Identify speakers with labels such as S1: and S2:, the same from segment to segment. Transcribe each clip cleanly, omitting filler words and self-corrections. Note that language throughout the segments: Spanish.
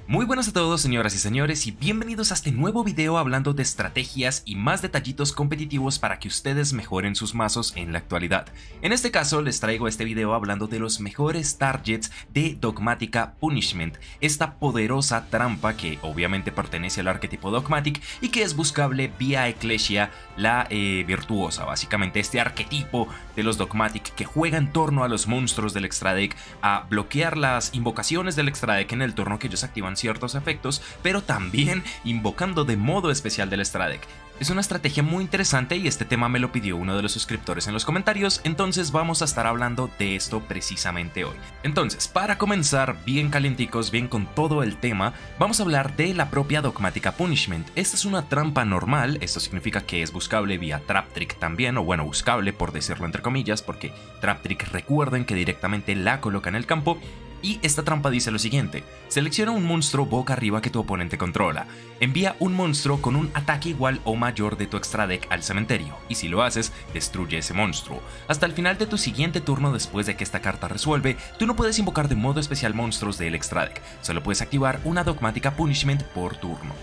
S1: Muy buenas a todos, señoras y señores, y bienvenidos a este nuevo video hablando de estrategias y más detallitos competitivos para que ustedes mejoren sus mazos en la actualidad. En este caso les traigo este video hablando de los mejores targets de Dogmática Punishment, esta poderosa trampa que obviamente pertenece al arquetipo Dogmatic y que es buscable vía Ecclesia la virtuosa, básicamente este arquetipo de los Dogmatic que juega en torno a los monstruos del extra deck a bloquear las invocaciones del extra deck en el turno que ellos activan ciertos efectos, pero también invocando de modo especial del extra deck. Es una estrategia muy interesante y este tema me lo pidió uno de los suscriptores en los comentarios, entonces vamos a estar hablando de esto precisamente hoy. Entonces, para comenzar bien calienticos, bien con todo el tema, vamos a hablar de la propia Dogmática Punishment. Esta es una trampa normal, esto significa que es buscable vía Trap Trick también, o bueno, buscable por decirlo entre comillas, porque Trap Trick recuerden que directamente la coloca en el campo. Y esta trampa dice lo siguiente: selecciona un monstruo boca arriba que tu oponente controla, envía un monstruo con un ataque igual o mayor de tu extra deck al cementerio, y si lo haces, destruye ese monstruo. Hasta el final de tu siguiente turno después de que esta carta resuelve, tú no puedes invocar de modo especial monstruos del extra deck, solo puedes activar una Dogmática Punishment por turno.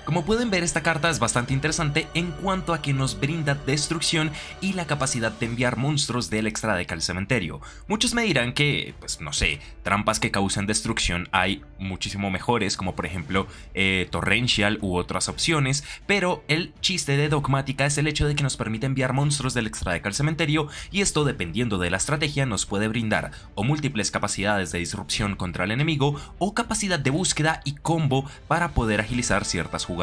S1: Como pueden ver, esta carta es bastante interesante en cuanto a que nos brinda destrucción y la capacidad de enviar monstruos del extra deck al cementerio. Muchos me dirán que, pues no sé, trampas que causan destrucción hay muchísimo mejores, como por ejemplo Torrential u otras opciones, pero el chiste de Dogmática es el hecho de que nos permite enviar monstruos del extra deck al cementerio, y esto, dependiendo de la estrategia, nos puede brindar o múltiples capacidades de disrupción contra el enemigo o capacidad de búsqueda y combo para poder agilizar ciertas jugadas.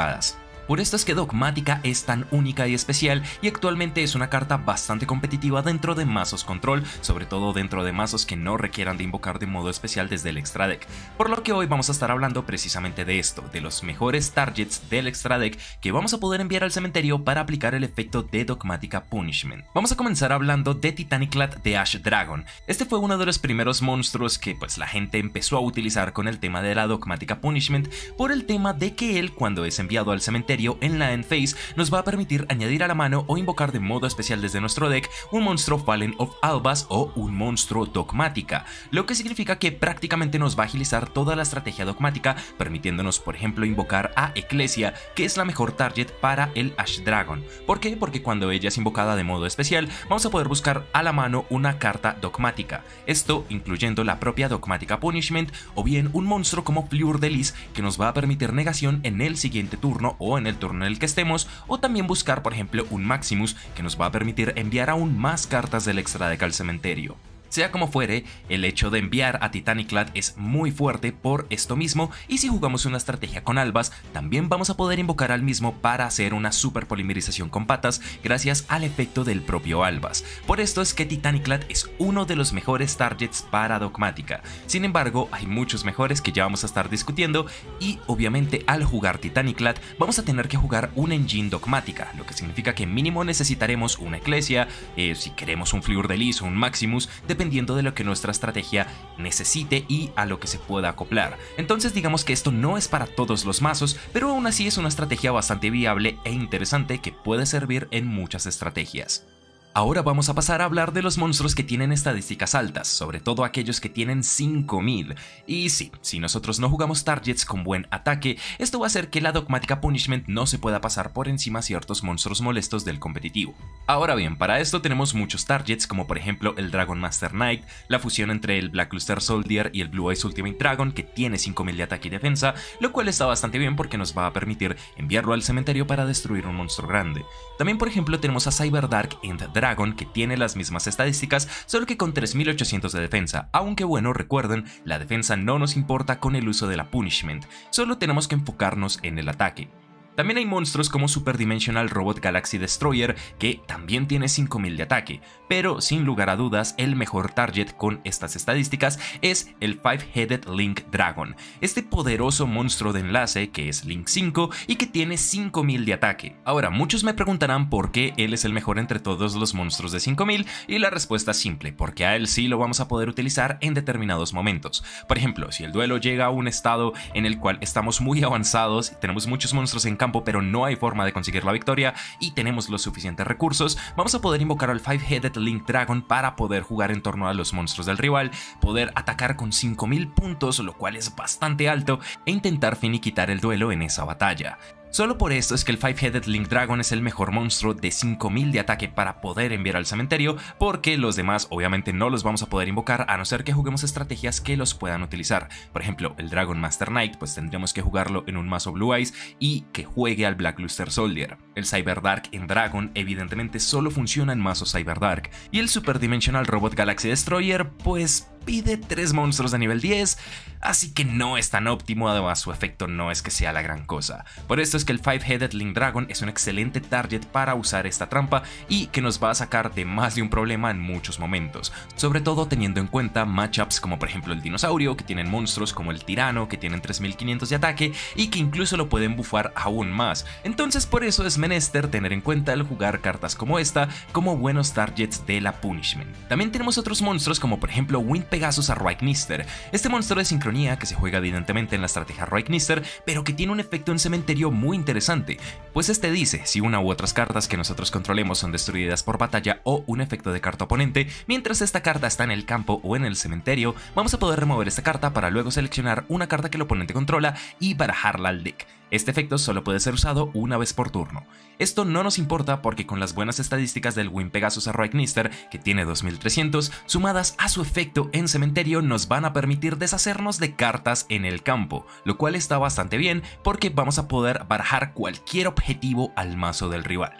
S1: Por esto es que Dogmática es tan única y especial, y actualmente es una carta bastante competitiva dentro de mazos control, sobre todo dentro de mazos que no requieran de invocar de modo especial desde el extra deck. Por lo que hoy vamos a estar hablando precisamente de esto, de los mejores targets del extra deck que vamos a poder enviar al cementerio para aplicar el efecto de Dogmática Punishment. Vamos a comenzar hablando de Titaniclad de Ash Dragon. Este fue uno de los primeros monstruos que pues la gente empezó a utilizar con el tema de la Dogmática Punishment, por el tema de que él, cuando es enviado al cementerio en la end phase, nos va a permitir añadir a la mano o invocar de modo especial desde nuestro deck un monstruo Fallen of Albaz o un monstruo Dogmática, lo que significa que prácticamente nos va a agilizar toda la estrategia Dogmática, permitiéndonos por ejemplo invocar a Ecclesia, que es la mejor target para el Ash Dragon. ¿Por qué? Porque cuando ella es invocada de modo especial vamos a poder buscar a la mano una carta Dogmática, esto incluyendo la propia Dogmática Punishment o bien un monstruo como Fleur de Lis que nos va a permitir negación en el siguiente turno o en el turno en el que estemos, o también buscar por ejemplo un Maximus que nos va a permitir enviar aún más cartas del extra deck al cementerio. Sea como fuere, el hecho de enviar a Titaniclad es muy fuerte por esto mismo, y si jugamos una estrategia con Albaz, también vamos a poder invocar al mismo para hacer una super polimerización con patas gracias al efecto del propio Albaz. Por esto es que Titaniclad es uno de los mejores targets para Dogmática. Sin embargo, hay muchos mejores que ya vamos a estar discutiendo, y obviamente al jugar Titaniclad vamos a tener que jugar un engine Dogmática, lo que significa que mínimo necesitaremos una Ecclesia, si queremos un Fleur de Lis o un Maximus, dependiendo de lo que nuestra estrategia necesite y a lo que se pueda acoplar. Entonces digamos que esto no es para todos los mazos, pero aún así es una estrategia bastante viable e interesante que puede servir en muchas estrategias. Ahora vamos a pasar a hablar de los monstruos que tienen estadísticas altas, sobre todo aquellos que tienen 5000. Y sí, si nosotros no jugamos targets con buen ataque, esto va a hacer que la Dogmática Punishment no se pueda pasar por encima ciertos monstruos molestos del competitivo. Ahora bien, para esto tenemos muchos targets, como por ejemplo el Dragon Master Knight, la fusión entre el Black Luster Soldier y el Blue Eyes Ultimate Dragon, que tiene 5000 de ataque y defensa, lo cual está bastante bien porque nos va a permitir enviarlo al cementerio para destruir un monstruo grande. También por ejemplo tenemos a Cyberdark End Dragon, que tiene las mismas estadísticas, solo que con 3800 de defensa, aunque bueno, recuerden, la defensa no nos importa con el uso de la Punishment, solo tenemos que enfocarnos en el ataque. También hay monstruos como Super Dimensional Robot Galaxy Destroyer, que también tiene 5000 de ataque, pero sin lugar a dudas el mejor target con estas estadísticas es el Five-Headed Link Dragon, este poderoso monstruo de enlace que es Link 5 y que tiene 5000 de ataque. Ahora, muchos me preguntarán por qué él es el mejor entre todos los monstruos de 5000, y la respuesta es simple: porque a él sí lo vamos a poder utilizar en determinados momentos. Por ejemplo, si el duelo llega a un estado en el cual estamos muy avanzados y tenemos muchos monstruos en campo, pero no hay forma de conseguir la victoria y tenemos los suficientes recursos, vamos a poder invocar al Five-Headed Link Dragon para poder jugar en torno a los monstruos del rival, poder atacar con 5000 puntos, lo cual es bastante alto, e intentar finiquitar el duelo en esa batalla. Solo por esto es que el Five-Headed Link Dragon es el mejor monstruo de 5000 de ataque para poder enviar al cementerio, porque los demás obviamente no los vamos a poder invocar a no ser que juguemos estrategias que los puedan utilizar. Por ejemplo, el Dragon Master Knight pues tendríamos que jugarlo en un mazo Blue Eyes y que juegue al Black Luster Soldier. El Cyber Dark en Dragon evidentemente solo funciona en mazos Cyber Dark, y el Super Dimensional Robot Galaxy Destroyer pues pide 3 monstruos de nivel 10, así que no es tan óptimo, además su efecto no es que sea la gran cosa. Por esto es que el Five-Headed Link Dragon es un excelente target para usar esta trampa y que nos va a sacar de más de un problema en muchos momentos, sobre todo teniendo en cuenta matchups como por ejemplo el dinosaurio, que tienen monstruos como el tirano, que tienen 3500 de ataque y que incluso lo pueden bufar aún más. Entonces por eso es menester tener en cuenta el jugar cartas como esta como buenos targets de la Punishment. También tenemos otros monstruos como por ejemplo Wind Pegasus a Roignister. Este monstruo de sincronía que se juega evidentemente en la estrategia Roignister, pero que tiene un efecto en cementerio muy interesante, pues este dice si una u otras cartas que nosotros controlemos son destruidas por batalla o un efecto de carta oponente, mientras esta carta está en el campo o en el cementerio, vamos a poder remover esta carta para luego seleccionar una carta que el oponente controla y barajarla al deck. Este efecto solo puede ser usado una vez por turno. Esto no nos importa porque con las buenas estadísticas del Wind Pegasus a Roignister, que tiene 2300, sumadas a su efecto en cementerio nos van a permitir deshacernos de cartas en el campo, lo cual está bastante bien porque vamos a poder barajar cualquier objetivo al mazo del rival.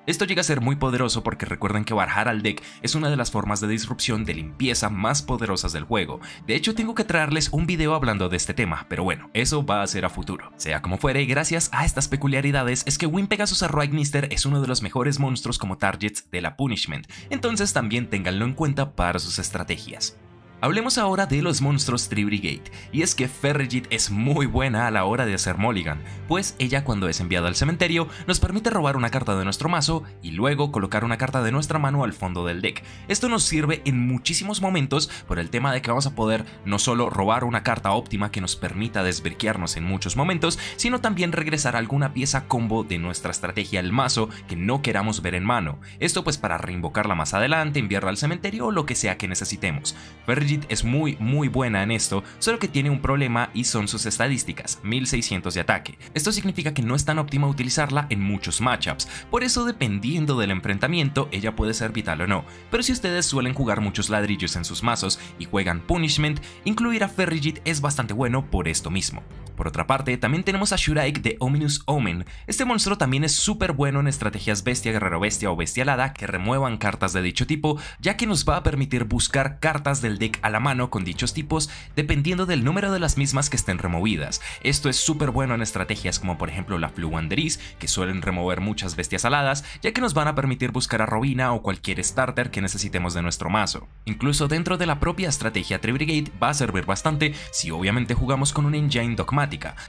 S1: Esto llega a ser muy poderoso porque recuerden que barajar al deck es una de las formas de disrupción de limpieza más poderosas del juego. De hecho tengo que traerles un video hablando de este tema, pero bueno, eso va a ser a futuro. Sea como fuere, gracias a estas peculiaridades es que Wind Pegasus a Roignister es uno de los mejores monstruos como targets de la Punishment, entonces también ténganlo en cuenta para sus estrategias. Hablemos ahora de los monstruos Tree Brigade, y es que Ferrijit es muy buena a la hora de hacer mulligan, pues ella cuando es enviada al cementerio nos permite robar una carta de nuestro mazo y luego colocar una carta de nuestra mano al fondo del deck. Esto nos sirve en muchísimos momentos por el tema de que vamos a poder no solo robar una carta óptima que nos permita desbriquearnos en muchos momentos, sino también regresar alguna pieza combo de nuestra estrategia al mazo que no queramos ver en mano. Esto pues para reinvocarla más adelante, enviarla al cementerio o lo que sea que necesitemos. Ferrijit es muy buena en esto, solo que tiene un problema y son sus estadísticas, 1600 de ataque. Esto significa que no es tan óptima utilizarla en muchos matchups, por eso dependiendo del enfrentamiento ella puede ser vital o no, pero si ustedes suelen jugar muchos ladrillos en sus mazos y juegan Punishment, incluir a Ferrijit es bastante bueno por esto mismo. Por otra parte, también tenemos a Shuraik de Ominous Omen. Este monstruo también es súper bueno en estrategias bestia, guerrero bestia o bestialada que remuevan cartas de dicho tipo, ya que nos va a permitir buscar cartas del deck a la mano con dichos tipos dependiendo del número de las mismas que estén removidas. Esto es súper bueno en estrategias como por ejemplo la Fluwanderis, que suelen remover muchas bestias aladas, ya que nos van a permitir buscar a Robina o cualquier starter que necesitemos de nuestro mazo. Incluso dentro de la propia estrategia Tree Brigade va a servir bastante si obviamente jugamos con un engine dogmática,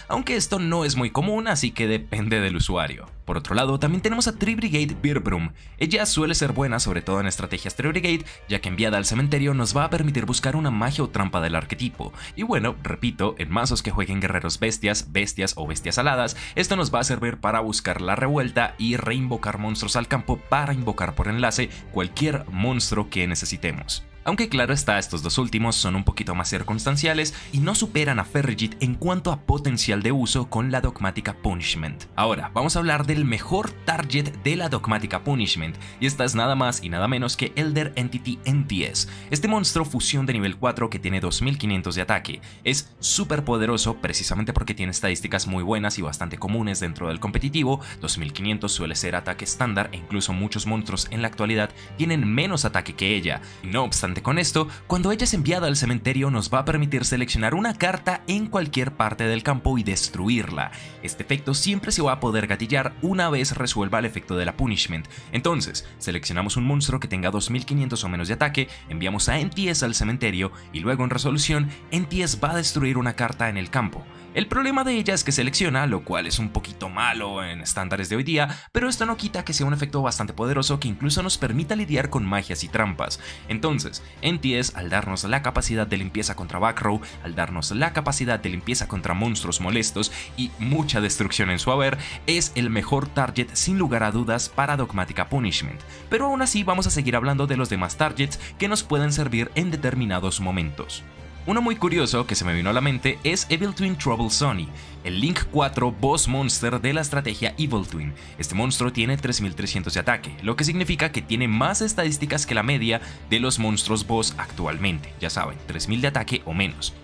S1: aunque esto no es muy común, así que depende del usuario. Por otro lado, también tenemos a Tree Brigade Birbrum. Ella suele ser buena sobre todo en estrategias Tree Brigade, ya que enviada al cementerio nos va a permitir buscar una magia o trampa del arquetipo. Y bueno, repito, en mazos que jueguen guerreros bestias, bestias o bestias aladas, esto nos va a servir para buscar la revuelta y reinvocar monstruos al campo para invocar por enlace cualquier monstruo que necesitemos. Aunque claro está, estos dos últimos son un poquito más circunstanciales y no superan a Ferrijit en cuanto a potencial de uso con la dogmática Punishment. Ahora, vamos a hablar del mejor target de la dogmática Punishment, y esta es nada más y nada menos que Elder Entity NTS. Este monstruo fusión de nivel 4 que tiene 2500 de ataque. Es súper poderoso precisamente porque tiene estadísticas muy buenas y bastante comunes dentro del competitivo. 2500 suele ser ataque estándar e incluso muchos monstruos en la actualidad tienen menos ataque que ella. No obstante con esto, cuando ella es enviada al cementerio nos va a permitir seleccionar una carta en cualquier parte del campo y destruirla. Este efecto siempre se va a poder gatillar una vez resuelva el efecto de la Punishment. Entonces, seleccionamos un monstruo que tenga 2500 o menos de ataque, enviamos a NTS al cementerio y luego en resolución, NTS va a destruir una carta en el campo. El problema de ella es que selecciona, lo cual es un poquito malo en estándares de hoy día, pero esto no quita que sea un efecto bastante poderoso que incluso nos permita lidiar con magias y trampas. Entonces, NTS, al darnos la capacidad de limpieza contra Backrow, al darnos la capacidad de limpieza contra monstruos molestos y mucha destrucción en su haber, es el mejor target sin lugar a dudas para Dogmatika Punishment. Pero aún así vamos a seguir hablando de los demás targets que nos pueden servir en determinados momentos. Uno muy curioso que se me vino a la mente es Evil Twin Trouble Sonny, el Link 4 boss monster de la estrategia Evil Twin. Este monstruo tiene 3300 de ataque, lo que significa que tiene más estadísticas que la media de los monstruos boss actualmente, ya saben, 3000 de ataque o menos.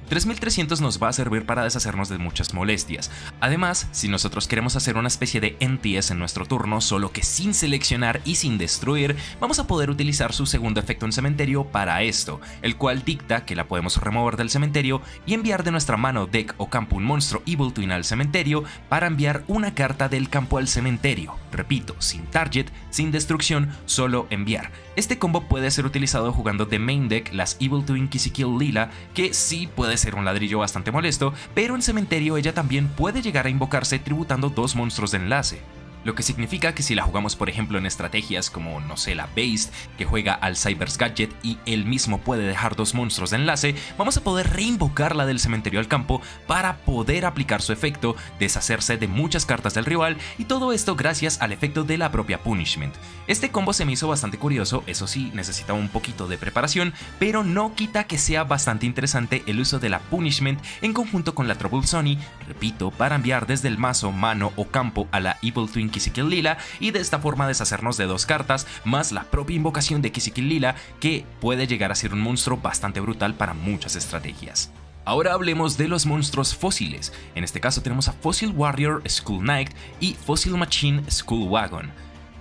S1: 3300 nos va a servir para deshacernos de muchas molestias. Además, si nosotros queremos hacer una especie de NTS en nuestro turno, solo que sin seleccionar y sin destruir, vamos a poder utilizar su segundo efecto en cementerio para esto, el cual dicta que la podemos remover del cementerio y enviar de nuestra mano, deck o campo un monstruo Evil Twin al cementerio para enviar una carta del campo al cementerio. Repito, sin target, sin destrucción, solo enviar. Este combo puede ser utilizado jugando de main deck las Evil Twin Kizikil Lila, que sí puede ser un ladrillo bastante molesto, pero en cementerio ella también puede llegar a invocarse tributando dos monstruos de enlace. Lo que significa que si la jugamos por ejemplo en estrategias como, no sé, la Based, que juega al Cyber's Gadget y él mismo puede dejar dos monstruos de enlace, vamos a poder reinvocarla del cementerio al campo para poder aplicar su efecto, deshacerse de muchas cartas del rival, y todo esto gracias al efecto de la propia Punishment. Este combo se me hizo bastante curioso, eso sí, necesitaba un poquito de preparación, pero no quita que sea bastante interesante el uso de la Punishment en conjunto con la Trouble Sonny, repito, para enviar desde el mazo, mano o campo a la Evil Twin Kizikil Lila y de esta forma deshacernos de dos cartas, más la propia invocación de Kizikil Lila, que puede llegar a ser un monstruo bastante brutal para muchas estrategias. Ahora hablemos de los monstruos fósiles. En este caso tenemos a Fossil Warrior Skull Knight y Fossil Machine Skull Wagon.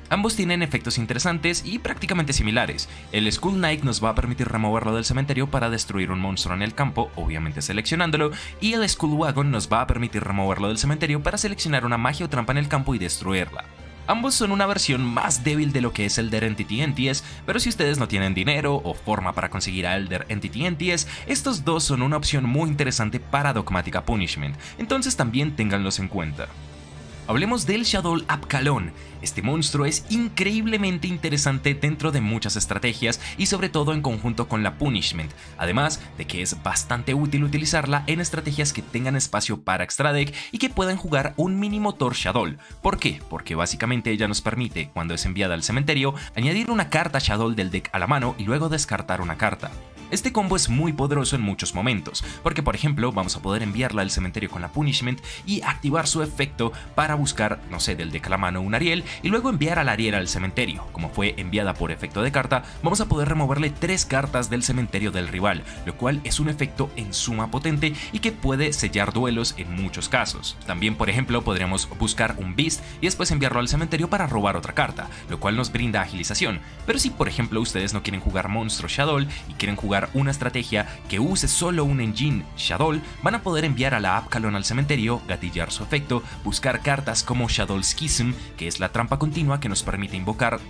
S1: Ambos tienen efectos interesantes y prácticamente similares. El Skull Knight nos va a permitir removerlo del cementerio para destruir un monstruo en el campo, obviamente seleccionándolo, y el Skull Wagon nos va a permitir removerlo del cementerio para seleccionar una magia o trampa en el campo y destruirla. Ambos son una versión más débil de lo que es Elder Entity NTS, pero si ustedes no tienen dinero o forma para conseguir a Elder Entity NTS, estos dos son una opción muy interesante para Dogmatika Punishment, entonces también ténganlos en cuenta. Hablemos del Shaddoll Apkallon. Este monstruo es increíblemente interesante dentro de muchas estrategias y sobre todo en conjunto con la Punishment, además de que es bastante útil utilizarla en estrategias que tengan espacio para extra deck y que puedan jugar un mini motor Shaddoll. ¿Por qué? Porque básicamente ella nos permite, cuando es enviada al cementerio, añadir una carta Shaddoll del deck a la mano y luego descartar una carta. Este combo es muy poderoso en muchos momentos, porque por ejemplo vamos a poder enviarla al cementerio con la Punishment y activar su efecto para buscar, no sé, del deck a la mano un Ariel y luego enviar al Ariel al cementerio. Como fue enviada por efecto de carta, vamos a poder removerle 3 cartas del cementerio del rival, lo cual es un efecto en suma potente y que puede sellar duelos en muchos casos. También por ejemplo podríamos buscar un Beast y después enviarlo al cementerio para robar otra carta, lo cual nos brinda agilización. Pero si por ejemplo ustedes no quieren jugar monstruo Shaddoll y quieren jugar una estrategia que use solo un engine Shaddoll, van a poder enviar a la Apkallon al cementerio, gatillar su efecto, buscar cartas como Shaddoll Schism, que es la trampa continua que nos permite invocar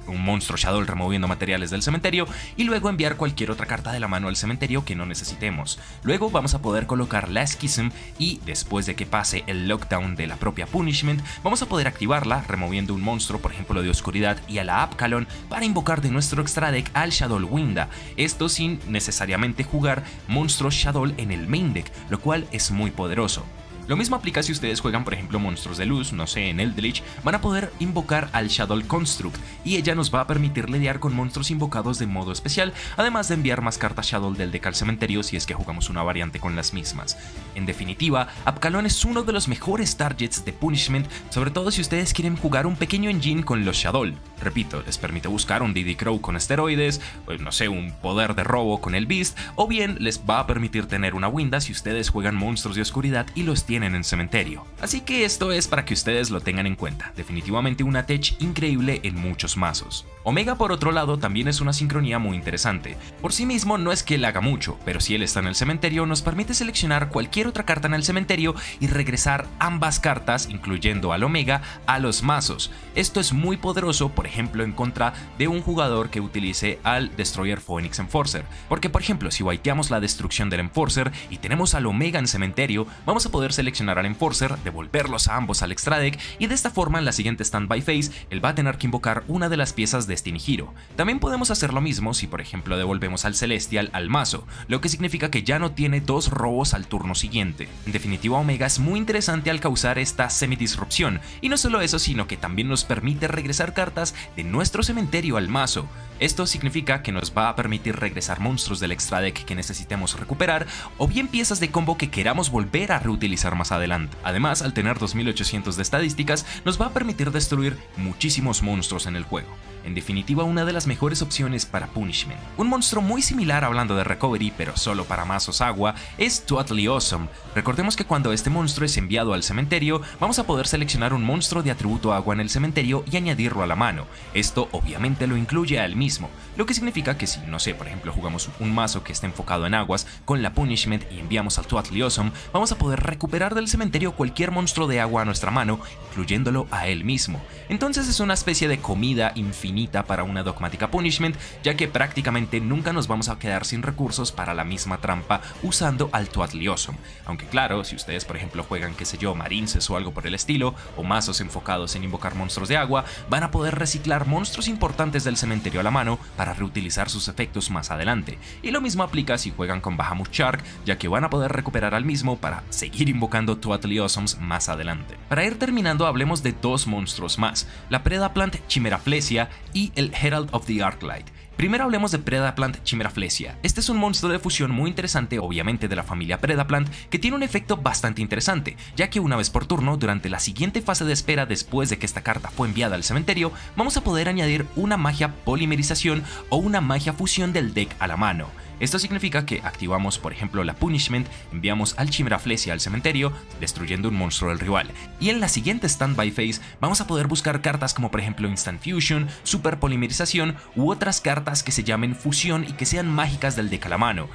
S1: un monstruo Shaddoll removiendo materiales del cementerio, y luego enviar cualquier otra carta de la mano al cementerio que no necesitemos. Luego vamos a poder colocar la Schism y después de que pase el lockdown de la propia Punishment, vamos a poder activarla removiendo un monstruo, por ejemplo de oscuridad, y a la Apkallon para invocar de nuestro extra deck al Shaddoll Winda, esto sin necesariamente jugar monstruos Shaddoll en el main deck, lo cual es muy poderoso. Lo mismo aplica si ustedes juegan por ejemplo monstruos de luz, no sé, en Eldritch, van a poder invocar al Shaddoll Construct y ella nos va a permitir lidiar con monstruos invocados de modo especial, además de enviar más cartas Shaddoll del deck al cementerio si es que jugamos una variante con las mismas. En definitiva, Apkallon es uno de los mejores targets de Punishment, sobre todo si ustedes quieren jugar un pequeño engine con los Shaddoll. Repito, les permite buscar un Diddy Crow con esteroides, pues no sé, un poder de robo con el Beast, o bien les va a permitir tener una Winda si ustedes juegan monstruos de oscuridad y los tienen tienen en cementerio. Así que esto es para que ustedes lo tengan en cuenta, definitivamente una tech increíble en muchos mazos. Omega por otro lado también es una sincronía muy interesante. Por sí mismo no es que él haga mucho, pero si él está en el cementerio nos permite seleccionar cualquier otra carta en el cementerio y regresar ambas cartas, incluyendo al Omega, a los mazos. Esto es muy poderoso, por ejemplo, en contra de un jugador que utilice al Destroyer Phoenix Enforcer, porque por ejemplo si whiteamos la destrucción del Enforcer y tenemos al Omega en cementerio, vamos a poder seleccionar al Enforcer, devolverlos a ambos al extra deck y de esta forma en la siguiente standby phase él va a tener que invocar una de las piezas Destiny Hero. También podemos hacer lo mismo si por ejemplo devolvemos al Celestial al mazo, lo que significa que ya no tiene dos robos al turno siguiente. En definitiva, Omega es muy interesante al causar esta semidisrupción, y no solo eso, sino que también nos permite regresar cartas de nuestro cementerio al mazo. Esto significa que nos va a permitir regresar monstruos del extra deck que necesitemos recuperar, o bien piezas de combo que queramos volver a reutilizar más adelante. Además, al tener 2800 de estadísticas, nos va a permitir destruir muchísimos monstruos en el juego. En definitiva, una de las mejores opciones para Punishment. Un monstruo muy similar hablando de recovery, pero solo para mazos agua, es Totally Awesome. Recordemos que cuando este monstruo es enviado al cementerio, vamos a poder seleccionar un monstruo de atributo agua en el cementerio y añadirlo a la mano. Esto obviamente lo incluye a él mismo, lo que significa que si, no sé, por ejemplo jugamos un mazo que está enfocado en aguas con la Punishment y enviamos al Totally Awesome, vamos a poder recuperar del cementerio cualquier monstruo de agua a nuestra mano, incluyéndolo a él mismo. Entonces es una especie de comida infinita para una dogmática Punishment, ya que prácticamente nunca nos vamos a quedar sin recursos para la misma trampa usando al Totally Awesome. Aunque claro, si ustedes por ejemplo juegan, qué sé yo, Marinces o algo por el estilo, o mazos enfocados en invocar monstruos de agua, van a poder reciclar monstruos importantes del cementerio a la mano para reutilizar sus efectos más adelante. Y lo mismo aplica si juegan con Bahamut Shark, ya que van a poder recuperar al mismo para seguir invocando Totally Awesomes más adelante. Para ir terminando, hablemos de dos monstruos más, la Predaplant Chimeraflesia y el Herald of the Arclight. Primero hablemos de Predaplant Chimeraflesia. Este es un monstruo de fusión muy interesante, obviamente de la familia Predaplant, que tiene un efecto bastante interesante, ya que una vez por turno, durante la siguiente fase de espera después de que esta carta fue enviada al cementerio, vamos a poder añadir una magia polimerización o una magia fusión del deck a la mano. Esto significa que activamos por ejemplo la Punishment, enviamos al Chimeraflesia al cementerio, destruyendo un monstruo del rival, y en la siguiente standby phase vamos a poder buscar cartas como por ejemplo Instant Fusion, Super Polimerización u otras cartas que se llamen fusión y que sean mágicas del deck a la mano.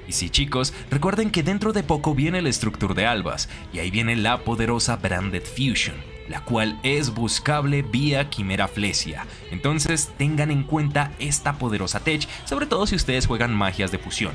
S1: Y sí chicos, recuerden que dentro de poco viene el Structure de Albas, y ahí viene la poderosa Branded Fusion, la cual es buscable vía Chimeraflesia. Entonces tengan en cuenta esta poderosa tech, sobre todo si ustedes juegan magias de fusión.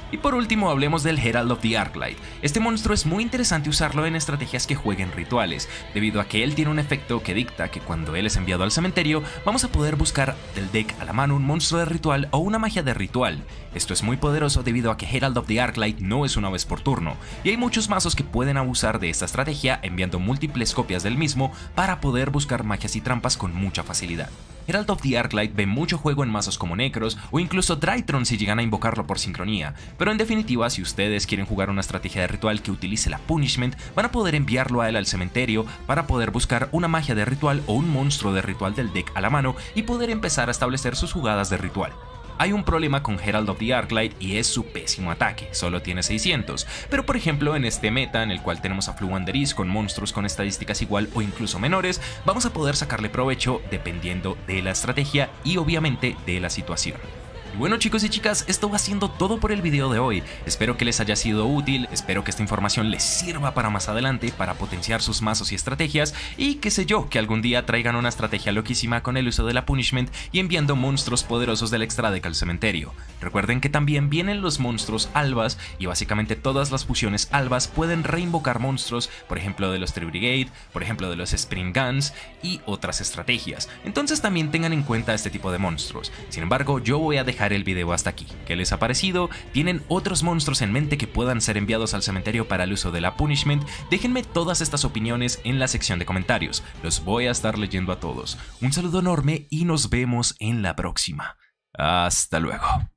S1: Y por último hablemos del Herald of the Arclight. Este monstruo es muy interesante usarlo en estrategias que jueguen rituales, debido a que él tiene un efecto que dicta que cuando él es enviado al cementerio, vamos a poder buscar del deck a la mano un monstruo de ritual o una magia de ritual. Esto es muy poderoso debido a que Herald of the Arclight no es una vez por turno, y hay muchos mazos que pueden abusar de esta estrategia enviando múltiples copias del mismo para poder buscar magias y trampas con mucha facilidad. Herald of the Arclight ve mucho juego en mazos como Necros o incluso Drytron si llegan a invocarlo por sincronía, pero en definitiva si ustedes quieren jugar una estrategia de ritual que utilice la Punishment, van a poder enviarlo a él al cementerio para poder buscar una magia de ritual o un monstruo de ritual del deck a la mano y poder empezar a establecer sus jugadas de ritual. Hay un problema con Herald of the Arclight y es su pésimo ataque, solo tiene 600, pero por ejemplo en este meta en el cual tenemos a Floowandereeze con monstruos con estadísticas igual o incluso menores, vamos a poder sacarle provecho dependiendo de la estrategia y obviamente de la situación. Y bueno chicos y chicas, esto va siendo todo por el video de hoy. Espero que les haya sido útil, espero que esta información les sirva para más adelante, para potenciar sus mazos y estrategias, y qué sé yo, que algún día traigan una estrategia loquísima con el uso de la Punishment y enviando monstruos poderosos del extra deck al cementerio. Recuerden que también vienen los monstruos albas, y básicamente todas las fusiones albas pueden reinvocar monstruos, por ejemplo de los Tree Brigade, por ejemplo de los Spring Guns y otras estrategias. Entonces también tengan en cuenta este tipo de monstruos. Sin embargo, yo voy a dejar el video hasta aquí. ¿Qué les ha parecido? ¿Tienen otros monstruos en mente que puedan ser enviados al cementerio para el uso de la Punishment? Déjenme todas estas opiniones en la sección de comentarios. Los voy a estar leyendo a todos. Un saludo enorme y nos vemos en la próxima. Hasta luego.